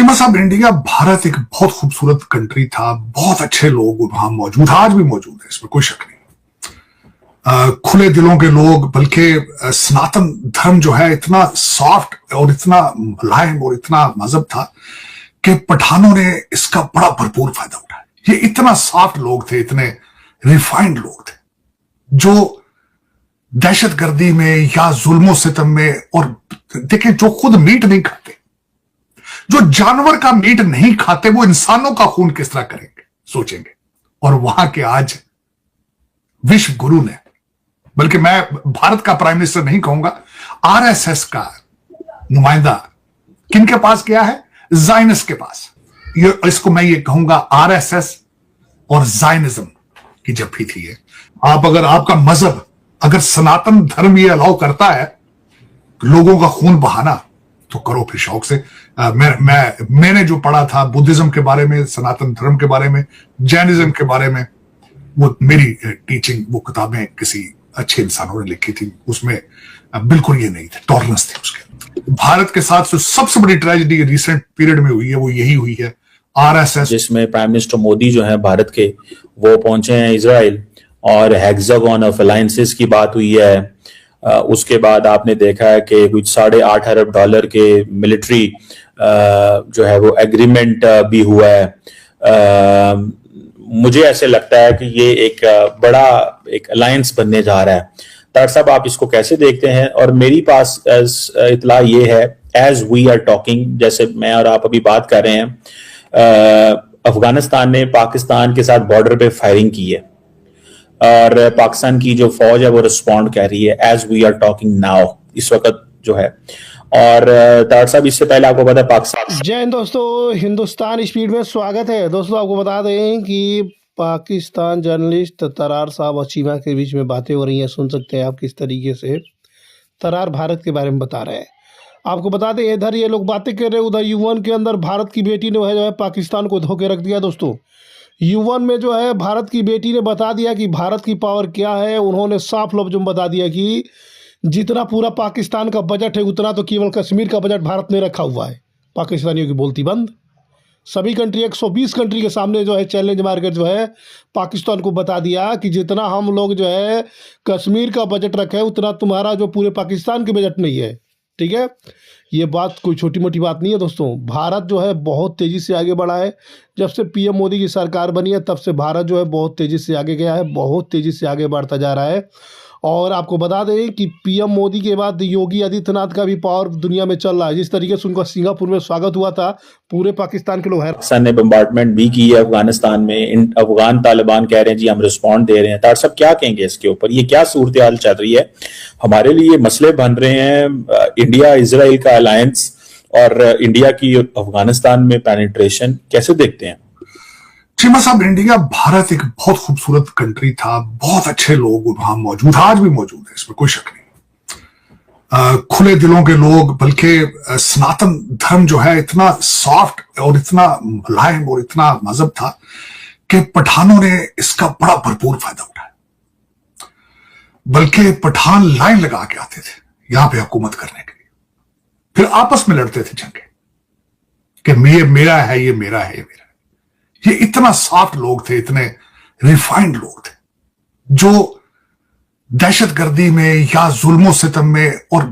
सीमा साहब, इंडिया भारत एक बहुत खूबसूरत कंट्री था। बहुत अच्छे लोग वहां मौजूद, आज भी मौजूद है, इसमें कोई शक नहीं। खुले दिलों के लोग, बल्कि सनातन धर्म जो है इतना सॉफ्ट और इतना मुलायम और इतना मजहब था कि पठानों ने इसका बड़ा भरपूर फायदा उठाया। ये इतना सॉफ्ट लोग थे, इतने रिफाइंड लोग थे, जो दहशतगर्दी में या जुल्मो सितम में, और देखें जो खुद मीट नहीं खाते, जो जानवर का मीट नहीं खाते, वो इंसानों का खून किस तरह करेंगे, सोचेंगे। और वहां के आज विश्व गुरु ने, बल्कि मैं भारत का प्राइम मिनिस्टर नहीं कहूंगा, आरएसएस का नुमाइंदा किनके पास गया है? जायनिस्ट के पास। ये इसको मैं ये कहूंगा, आरएसएस और जायनिज्म की जब भी थी। आप अगर आपका मजहब, अगर सनातन धर्म ये अलाउ करता है लोगों का खून बहाना, तो करो फिर शौक से। मैंने जो पढ़ा था बुद्धिज्म के बारे में, सनातन धर्म के बारे में, जैनिज्म के बारे में, वो मेरी टीचिंग, वो किताबें किसी अच्छे इंसानों ने लिखी थी, उसमें बिल्कुल ये नहीं था, टॉलरेंस थी उसके। भारत के साथ जो सबसे बड़ी ट्रेजेडी रिसेंट पीरियड में हुई है, वो यही हुई है, आरएसएस, जिसमें प्राइम मिनिस्टर मोदी जो है भारत के, वो पहुंचे हैं इजराइल और हेक्सागन ऑफ अलायंसेस की बात हुई है। उसके बाद आपने देखा है कि कुछ $8.5 अरब के मिलिट्री जो है वो एग्रीमेंट भी हुआ है। मुझे ऐसे लगता है कि ये एक बड़ा एक अलायंस बनने जा रहा है। तार साहब, आप इसको कैसे देखते हैं? और मेरी पास इतला ये है, एज वी आर टॉकिंग, जैसे मैं और आप अभी बात कर रहे हैं, अफगानिस्तान ने पाकिस्तान के साथ बॉर्डर पे फायरिंग की है और पाकिस्तान की जो फौज है वो रिस्पॉन्ड कर रही है as we are talking now, इस वक्त जो है। और तार साहब, इससे पहले आपको पता है पाकिस्तान। जय हिंद दोस्तों, हिंदुस्तान स्पीड में स्वागत है। दोस्तों, आपको बता दें कि पाकिस्तान जर्नलिस्ट तरार साहब और चीमा के बीच में बातें हो रही हैं। सुन सकते हैं आप किस तरीके से तरार भारत के बारे में बता रहे हैं। आपको बता दें, इधर ये लोग बातें कर रहे हैं, उधर यूएन के अंदर भारत की बेटी ने जो है पाकिस्तान को धोके रख दिया। दोस्तों, यूएन में जो है भारत की बेटी ने बता दिया कि भारत की पावर क्या है। उन्होंने साफ लफ्ज़ों में बता दिया कि जितना पूरा पाकिस्तान का बजट है, उतना तो केवल कश्मीर का बजट भारत ने रखा हुआ है। पाकिस्तानियों की बोलती बंद। सभी कंट्री, 120 कंट्री के सामने जो है चैलेंज मारकर जो है पाकिस्तान को बता दिया कि जितना हम लोग जो है कश्मीर का बजट रखे, उतना तुम्हारा जो पूरे पाकिस्तान के बजट नहीं है। ठीक है, ये बात कोई छोटी मोटी बात नहीं है। दोस्तों, भारत जो है बहुत तेज़ी से आगे बढ़ा है। जब से पीएम मोदी की सरकार बनी है, तब से भारत जो है बहुत तेज़ी से आगे गया है, बहुत तेज़ी से आगे बढ़ता जा रहा है। और आपको बता दें कि पीएम मोदी के बाद योगी आदित्यनाथ का भी पावर दुनिया में चल रहा है। जिस तरीके से उनका सिंगापुर में स्वागत हुआ था, पूरे पाकिस्तान के लोग हैं। पाकिस्तान ने बम्बार्डमेंट भी की है अफगानिस्तान में। अफगान तालिबान कह रहे हैं जी हम रिस्पॉन्ड दे रहे हैं। तार साहब, क्या कहेंगे इसके ऊपर? ये क्या सूरत हाल चल रही है? हमारे लिए मसले बन रहे हैं, इंडिया इजराइल का अलायंस और इंडिया की अफगानिस्तान में पेनिट्रेशन, कैसे देखते हैं? सीमा साहब, इंडिया भारत एक बहुत खूबसूरत कंट्री था। बहुत अच्छे लोग वहां मौजूद, आज भी मौजूद है, इसमें कोई शक नहीं। खुले दिलों के लोग, बल्कि सनातन धर्म जो है इतना सॉफ्ट और इतना मुलायम और इतना मजहब था कि पठानों ने इसका बड़ा भरपूर फायदा उठाया। बल्कि पठान लाइन लगा के आते थे यहां पे हुकूमत करने के लिए, फिर आपस में लड़ते थे जंगे कि ये मेरा है, ये मेरा है, ये मेरा है। ये इतना सॉफ्ट लोग थे, इतने रिफाइंड लोग थे, जो दहशतगर्दी में या जुल्मो सितम में, और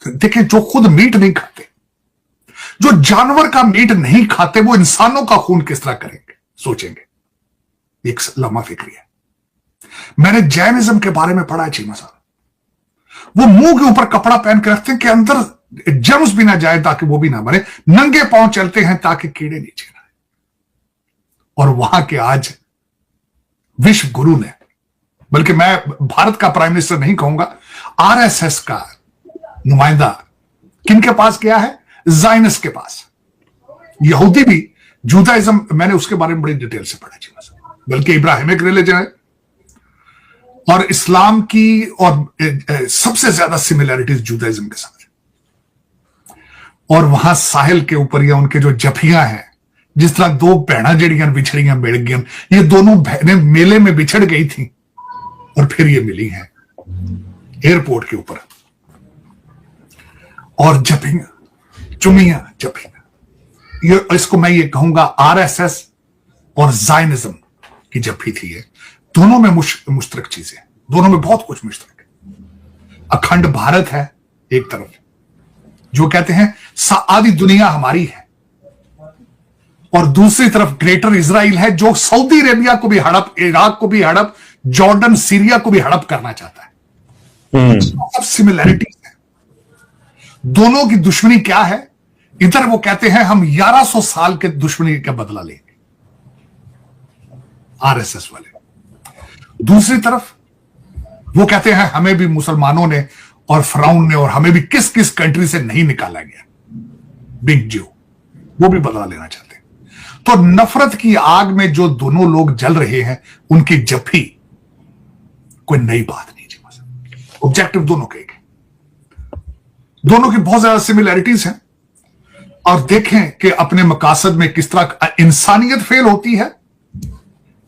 देखें जो खुद मीट नहीं खाते, जो जानवर का मीट नहीं खाते, वो इंसानों का खून किस तरह करेंगे, सोचेंगे। एक लम्हा फिक्री है। मैंने जैनिज्म के बारे में पढ़ा है चीमा साहब। वो मुंह के ऊपर कपड़ा पहन के रखते हैं कि अंदर जर्म्स भी ना जाए, ताकि वो भी ना मरे। नंगे पांव चलते हैं ताकि कीड़े नीचे ना। और वहां के आज विश्व गुरु ने, बल्कि मैं भारत का प्राइम मिनिस्टर नहीं कहूंगा, आरएसएस का नुमाइंदा किनके पास गया है? जायनिस्ट के पास। यहूदी भी, जूदाइज्म, मैंने उसके बारे में बड़ी डिटेल से पढ़ा जी, बल्कि इब्राहिमिक रिलीजन है और इस्लाम की, और सबसे ज्यादा सिमिलैरिटीज जूदाइज्म के साथ। और वहां साहिल के ऊपर या उनके जो जफियां हैं, जिस तरह दो भैणा जड़ियां बिछड़ियां मिल गई, ये दोनों बहनें मेले में बिछड़ गई थी और फिर ये मिली हैं एयरपोर्ट के ऊपर। और जफियां, चुमियां, जफियां, ये इसको मैं ये कहूंगा आरएसएस और जायनिज्म की जप्फी थी ये। दोनों में मुश्तरक चीजें, दोनों में बहुत कुछ मुश्तरक है। अखंड भारत है एक तरफ, जो कहते हैं आधी दुनिया हमारी है, और दूसरी तरफ ग्रेटर इजराइल है, जो सऊदी अरेबिया को भी हड़प, इराक को भी हड़प, जॉर्डन सीरिया को भी हड़प करना चाहता है। सब सिमिलैरिटीज है। दोनों की दुश्मनी क्या है? इधर वो कहते हैं हम 1100 साल के दुश्मनी का बदला लेंगे, आरएसएस वाले। दूसरी तरफ वो कहते हैं हमें भी मुसलमानों ने और फराउन ने और हमें भी किस किस कंट्री से नहीं निकाला गया, बिग ज्यू, वो भी बदला लेना चाहते हैं। तो नफरत की आग में जो दोनों लोग जल रहे हैं, उनकी जप्फी कोई नई बात नहीं जी। ऑब्जेक्टिव दोनों के एक है, दोनों की बहुत ज्यादा सिमिलैरिटीज हैं। और देखें कि अपने मकासद में किस तरह इंसानियत फेल होती है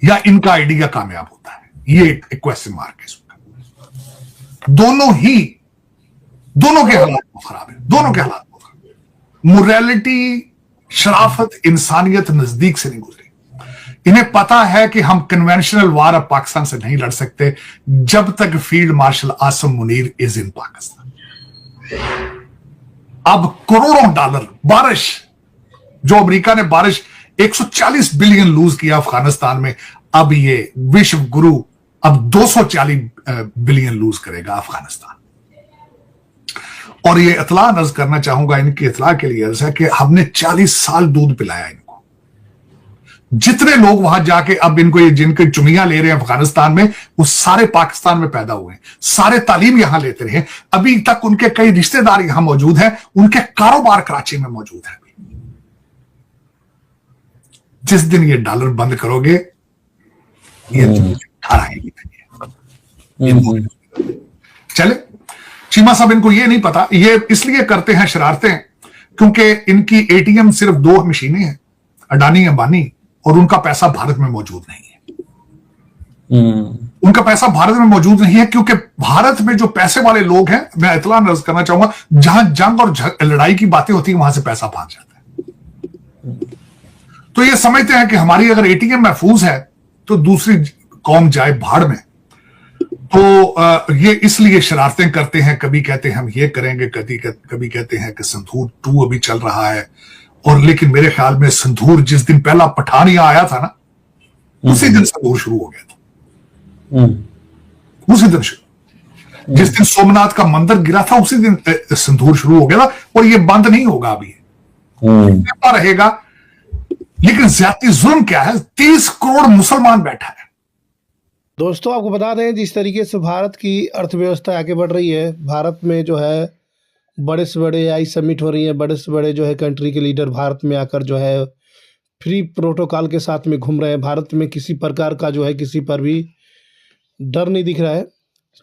या इनका आइडिया कामयाब होता है, ये एक क्वेश्चन मार्क है इसका। दोनों के हालात बहुत खराब है, दोनों के हालात बहुत खराब है। मोरालिटी, शराफत, इंसानियत नजदीक से नहीं गुजरी। इन्हें पता है कि हम कन्वेंशनल वार अब पाकिस्तान से नहीं लड़ सकते जब तक field marshal Asim Munir is in Pakistan. अब करोड़ों डॉलर बारिश, जो अमेरिका ने बारिश 140 बिलियन लूज किया अफगानिस्तान में, अब ये विश्व गुरु अब 240 बिलियन लूज करेगा अफगानिस्तान। और ये इतला नर्ज करना चाहूंगा, इनकी इतला के लिए अर्ज है कि हमने 40 साल दूध पिलाया इनको। जितने लोग वहां जाके अब इनको ये जिनके चुमियां ले रहे हैं अफगानिस्तान में, वो सारे पाकिस्तान में पैदा हुए हैं, सारे तालीम यहां लेते रहे। अभी तक उनके कई रिश्तेदार यहां मौजूद हैं, उनके कारोबार कराची में मौजूद है। जिस दिन ये डॉलर बंद करोगे, ये चले। चीमा साहब, इनको ये नहीं पता, ये इसलिए करते हैं शरारतें क्योंकि इनकी एटीएम सिर्फ 2 मशीनें हैं, अडानी अंबानी, और उनका पैसा भारत में मौजूद नहीं है। उनका पैसा भारत में मौजूद नहीं है क्योंकि भारत में जो पैसे वाले लोग हैं, मैं इतला नर्ज करना चाहूंगा, जहां जंग और लड़ाई की बातें होती है वहां से पैसा भाग जाता है। तो ये समझते हैं कि हमारी अगर एटीएम महफूज है तो दूसरी कौम जाए भाड़ में। तो ये इसलिए शरारतें करते हैं। कभी कहते हैं हम ये करेंगे, कभी कहते हैं कि संधूर 2 अभी चल रहा है। और लेकिन मेरे ख्याल में संधूर जिस दिन पहला पठान यहां आया था ना, उसी दिन संधूर शुरू हो गया था। उसी दिन शुरू, जिस दिन सोमनाथ का मंदिर गिरा था, उसी दिन संधूर शुरू हो गया था। और ये बंद नहीं होगा, अभी रहेगा। लेकिन ज्यादा जुल्म क्या है, 30 करोड़ मुसलमान बैठा है। दोस्तों, आपको बता दें जिस तरीके से भारत की अर्थव्यवस्था आगे बढ़ रही है, भारत में जो है बड़े से बड़े AI समिट हो रही है, बड़े से बड़े जो है कंट्री के लीडर भारत में आकर जो है फ्री प्रोटोकॉल के साथ में घूम रहे हैं। भारत में किसी प्रकार का जो है किसी पर भी डर नहीं दिख रहा है,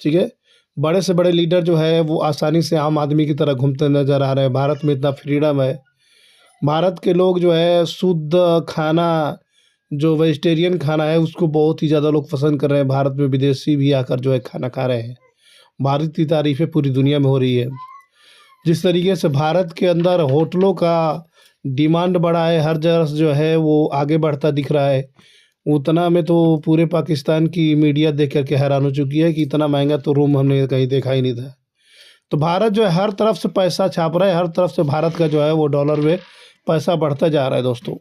ठीक है। बड़े से बड़े लीडर जो है वो आसानी से आम आदमी की तरह घूमते नज़र आ रहे हैं। भारत में इतना फ्रीडम है। भारत के लोग जो है शुद्ध खाना, जो वेजिटेरियन खाना है, उसको बहुत ही ज़्यादा लोग पसंद कर रहे हैं। भारत में विदेशी भी आकर जो है खाना खा रहे हैं। भारत की तारीफ़ें पूरी दुनिया में हो रही है। जिस तरीके से भारत के अंदर होटलों का डिमांड बढ़ा है, हर जगह जो है वो आगे बढ़ता दिख रहा है। उतना में तो पूरे पाकिस्तान की मीडिया देख करके हैरान हो चुकी है कि इतना महंगा तो रूम हमने कहीं देखा ही नहीं था। तो भारत जो है हर तरफ से पैसा छाप रहा है, हर तरफ से भारत का जो है वो डॉलर में पैसा बढ़ता जा रहा है दोस्तों,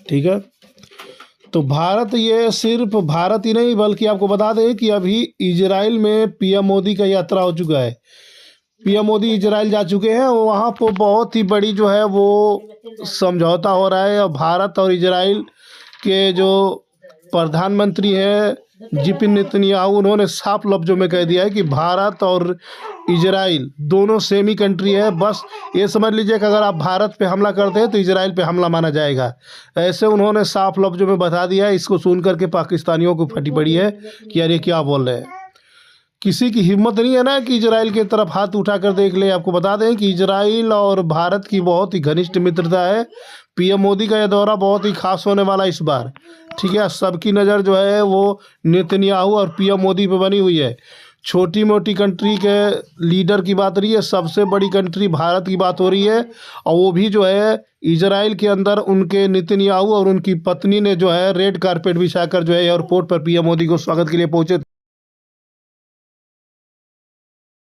ठीक है। तो भारत, ये सिर्फ भारत ही नहीं बल्कि आपको बता दें कि अभी इजराइल में PM मोदी का यात्रा हो चुका है। PM मोदी इजराइल जा चुके हैं। वहाँ पर बहुत ही बड़ी जो है वो समझौता हो रहा है। और भारत और इजराइल के जो प्रधानमंत्री हैं जिपिन नेतन्याहू, उन्होंने साफ लफ्ज़ों में कह दिया है कि भारत और इजराइल दोनों सेम ही कंट्री है। बस ये समझ लीजिए कि अगर आप भारत पे हमला करते हैं तो इजराइल पे हमला माना जाएगा। ऐसे उन्होंने साफ लफ्ज़ों में बता दिया है। इसको सुन करके पाकिस्तानियों को फटी पड़ी है कि यार ये क्या बोल रहे हैं। किसी की हिम्मत नहीं है ना कि इजराइल की तरफ हाथ उठा कर देख ले। आपको बता दें कि इजराइल और भारत की बहुत ही घनिष्ठ मित्रता है। PM मोदी का यह दौरा बहुत ही खास होने वाला इस बार, ठीक है। सबकी नज़र जो है वो नेतन्याहू और PM मोदी पे बनी हुई है। छोटी मोटी कंट्री के लीडर की बात रही है, सबसे बड़ी कंट्री भारत की बात हो रही है। और वो भी जो है इजराइल के अंदर उनके नेतन्याहू और उनकी पत्नी ने जो है रेड कारपेट बिछाकर जो है एयरपोर्ट पर पीएम मोदी को स्वागत के लिए पहुंचे।